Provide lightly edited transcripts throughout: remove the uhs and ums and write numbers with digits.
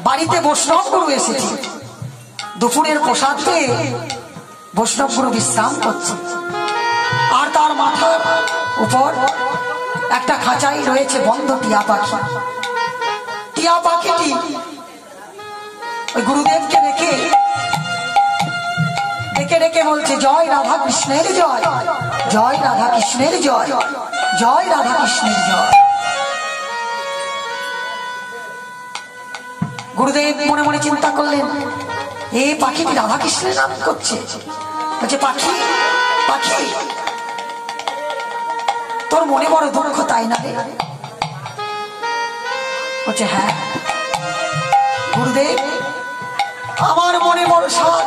বাড়িতে বৈষ্ণব গুরু এসেছে। দুপুরের প্রসাদ পেয়ে বৈষ্ণব গুরু বিশ্রাম করছে, আর তার মাথার উপর একটা খাঁচাই রয়েছে বন্ধ টিয়া পাখি। টিয়া পাখিটি ওই গুরুদেবকে দেখে ডেকে ডেকে বলছে, জয় রাধা কৃষ্ণের জয়, জয় রাধা কৃষ্ণের জয়, জয় রাধা কৃষ্ণের জয়। গুরুদেব মনে মনে চিন্তা করলেন, এই পাখিটি রাধা কৃষ্ণের নাম করছে। বলছে, পাখি পাখি, তোর মনে বড় দুঃখ তাই না রে? বলছে, হ্যাঁ গুরুদেব, আমার মনে বড় সাধ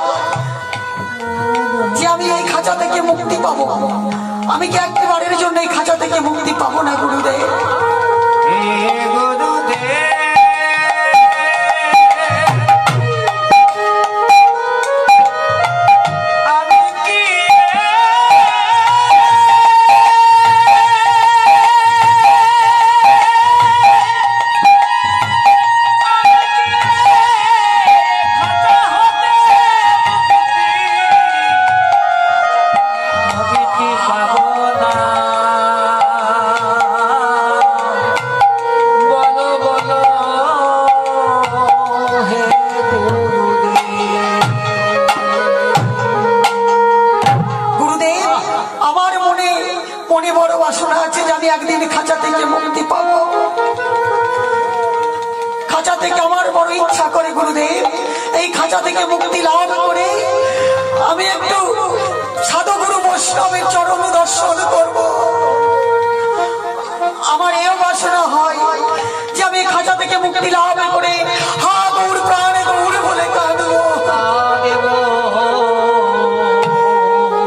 যে আমি এই খাঁচা থেকে মুক্তি পাবো। আমি কি একবারের জন্য এই খাঁচা থেকে মুক্তি পাবো না গুরুদেব? মুক্তি লাভ করে আমি একটু সাধুগুরু বৈষ্ণবের চরণ দর্শন করব। আমার এও বাসনা হয় যে আমি খাঁচা থেকে মুক্তি লাভ করে হা গৌর প্রাণে গৌর বলে কাঁদব।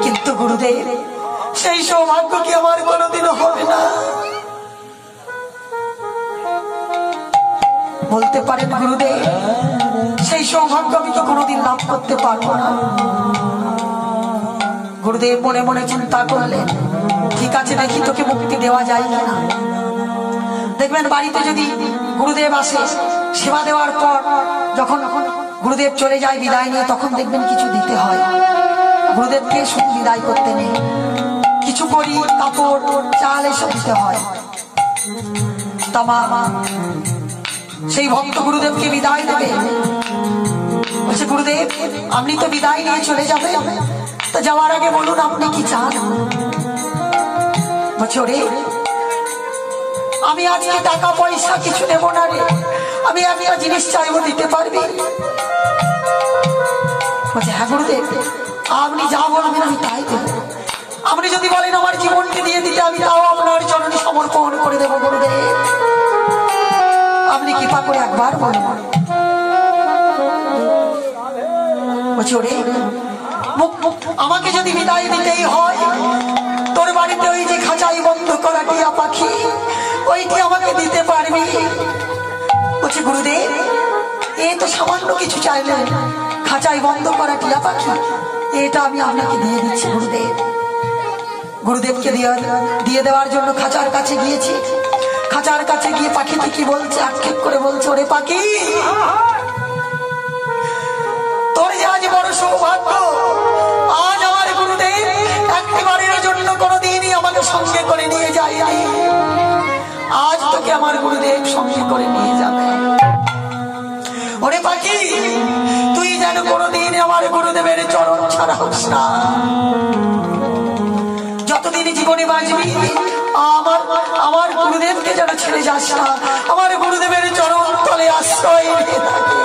কিন্তু গুরুদেব, সেই সৌভাগ্য কি আমার কোনোদিনও হবে না? বলতে পারেন গুরুদেব, সেই সৌভাগ্য আমি তো কোনোদিন লাভ করতে পারবো না। গুরুদেব মনে মনে চিন্তা করলেন, ঠিক আছে, দেখি তোকে মুক্তি দেওয়া যায় না। দেখবেন বাড়িতে যদি গুরুদেব আসে, সেবা দেওয়ার পর যখন গুরুদেব চলে যায় বিদায় নিয়ে, তখন দেখবেন কিছু দিতে হয়। গুরুদেবকে শুধু বিদায় করতে নেই, কিছু করি, কাপড়, চাল এসব দিতে হয়। তামা সেই ভক্ত গুরুদেবকে বিদায় দেবে। বলছে, গুরুদেব আপনি তো বিদায় নিয়ে চলে যাবে, তো যাওয়ার আগে বলুন আপনি কি চান? বলছে, ওরে আমি আজকে টাকা পয়সা কিছু নেব না রে, আমি একটা জিনিস চাইবো, দিতে পারবি? বলছে, হ্যাঁ গুরুদেব, আপনি যা বলবেন আমি তাই দেবো। আপনি যদি বলেন আমার জীবনকে দিয়ে দিতে, আমি তাও আপনার চরণে সমর্পণ করে দেবো গুরুদেব। আপনি কৃপা করে একবার বলুন। বলছি, ওরে আমাকে যদি বিদায় দিতেই হয়, তোর বাড়িতে ওই যে খাঁচাই বন্ধ করা টিয়া পাখি, ওইটি আমাকে দিতে পারবি? বলছি, গুরুদেব এ তো সামান্য কিছু চাইলেন, খাঁচাই বন্ধ করা টিয়া পাখি, এটা আমি আপনাকে দিয়ে দিচ্ছি গুরুদেব। গুরুদেবকে দিয়ে দেওয়ার জন্য খাঁচার কাছে গিয়েছি। খাঁচার কাছে গিয়ে পাখিটি কি বলছে, আক্ষেপ করে বলছে, ওরে পাখি, তোর যে আজ বড় সৌভাগ্য, আজ আমার গুরুদেব একবারের জন্য কোনোদিনই আমাকে সঙ্গে করে নিয়ে যায়নি, আজ তোকে আমার গুরুদেব সঙ্গে করে নিয়ে যাবে। ওরে পাখি, তুই যেন কোনোদিন আমার গুরুদেবের চরণ ছাড়া হোস না। যতদিন জীবনে বাঁচবি আমার গুরুদেবকে যেন ছেড়ে যাস না, আমার গুরুদেবের চরণ তলে আশ্রয় নিয়ে থাকে।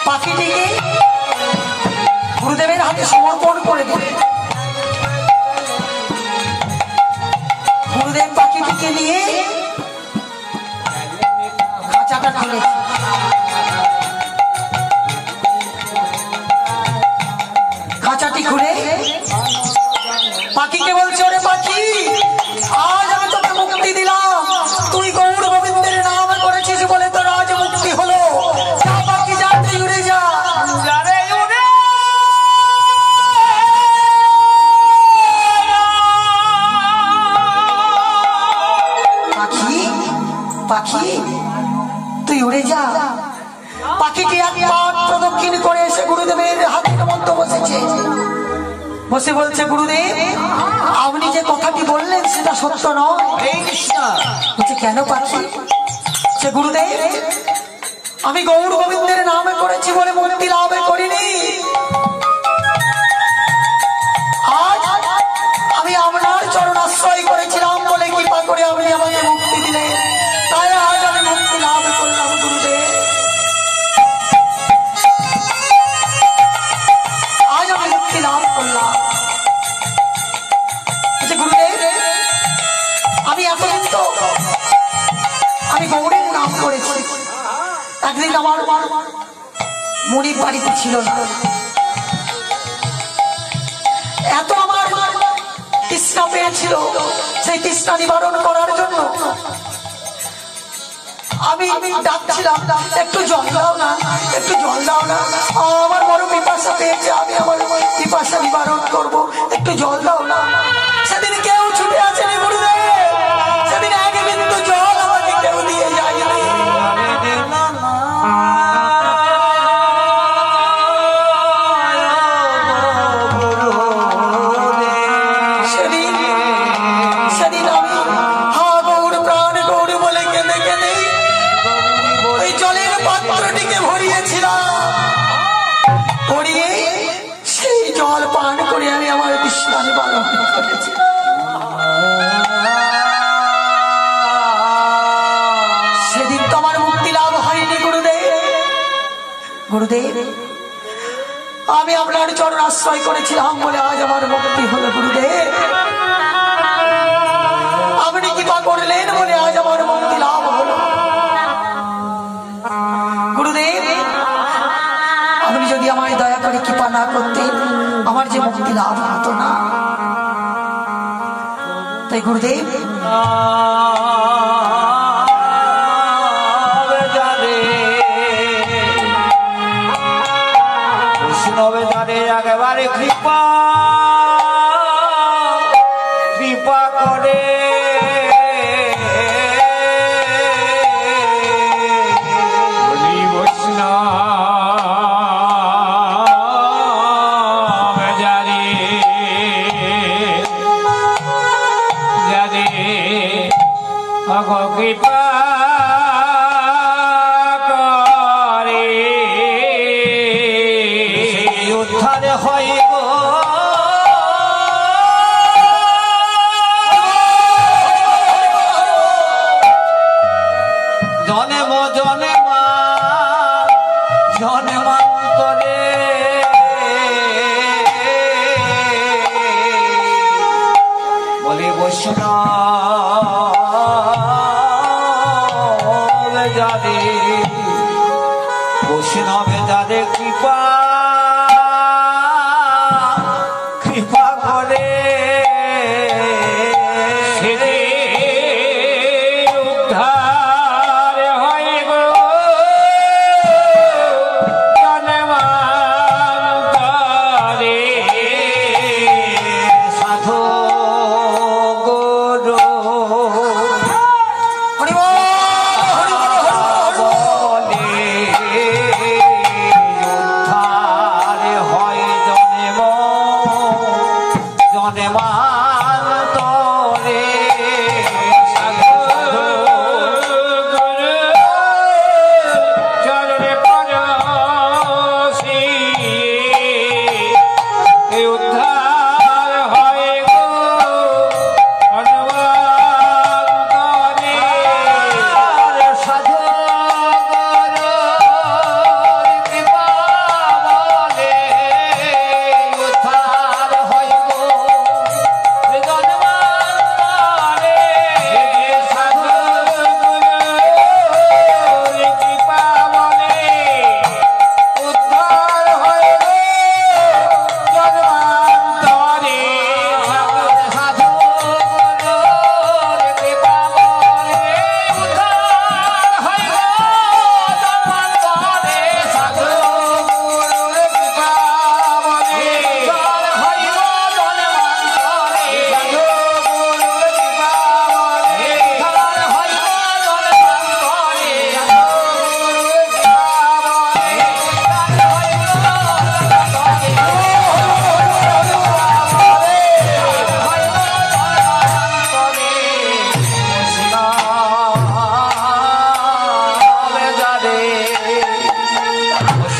পাখিটিকে গুরুদেবের হাতে সমর্পণ করে দেবে। গুরুদেব পাখিটিকে নিয়ে খাঁচাটা খুলে খাঁচাটি খুলে পাখিকে বলছে, ওরে পাখি, আজ আমি তোকে মুক্তি দিলাম, তুই গৌর গোবিন্দের নাম করেছিস বলে তোর আজ মুক্তি হলো। যা পাখি, যা তুই উড়ে যা। পাখিটি এক পা প্রদক্ষিণ করে এসে গুরুদেবের হাতের মধ্যে বসেছে। বসে বলছে, গুরুদেব আপনি যে কথাটি বললেন সেটা সত্য নয়। বলছে, কেন পাখি? সে গুরুদেব আমি গৌর গোবিন্দের নামে করেছি বলে মুক্তি লাভ করিনি। আজ আমি আপনার চরণ আশ্রয় করেছিলাম বলে কৃপা করে আপনি আমাকে মুক্তি দিলেন, তাই আজ আমি মুক্তি লাভ করলাম গুরুদেব। আজ আমি মুক্তি লাভ করলাম। গুরুদেব আমি এতদিন তো আমি গৌরের নাম করেছি। একদিন আমার মনির বাড়িতে ছিল না, এত আমার তৃষ্ণা পেয়েছিল, সেই তৃষ্ণা নিবারণ করার জন্য আমি ডাকছিলাম, একটু জল দাও না, একটু জল দাও না, আমার বড় পিপাসা পেয়েছে, আমি আমার পিপাসা নিবারণ করবো, একটু জল দাও না। সেদিন কেউ ছুটে আসেনি গুরুদেব, সেদিন এক বিন্দু জল আমাকে কেউ দিয়ে যায়নি। সেদিন আমি হা গৌর প্রাণ গৌর বলে কেঁদে কেঁদে ওই জলের পাত্রটিকে ভরিয়েছিলাম। ভরিয়ে সেই জল পান করে আমি আমার তৃষ্ণা নিবারণ করেছি। সেদিন তো আমার মুক্তি লাভ হয়নি গুরুদেব। গুরুদেব আমি আপনার চরণ আশ্রয় করেছিলাম বলে আজ আমার মুক্তি হলো গুরুদেব। আপনি কৃপা করলেন বলে আজ আমার মুক্তি লাভ হলো গুরুদেব। আপনি যদি আমায় দয়া করে কৃপা না করতেন আমার যে মুক্তি লাভ হতো না। তাই গুরুদেব একেবারে কৃপা কৃপা করে কৃপা করে উদ্ধারে হয় গো জনেম জনেমা জনেমান্তরে বলি বৈষ্ণব যাদে বৈষ্ণব যাদে কৃপা কৃপা করে উদ্ধার হয় গো জন্মান্তরে সাধু গুরু বলে উদ্ধার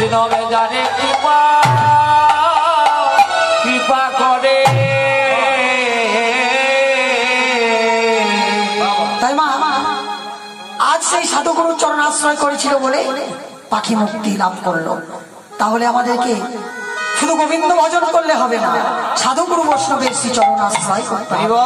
বৈষ্ণবে যারে কৃপা কৃপা করে। তাই মা আজ সেই সাধুগুরুর চরণ আশ্রয় করেছিল বলে পাখি মুক্তি লাভ করলো। তাহলে আমাদেরকে শুধু গোবিন্দ ভজন করলে হবে না, সাধুগুরু বৈষ্ণবের শ্রী চরণ আশ্রয় করতে হবে।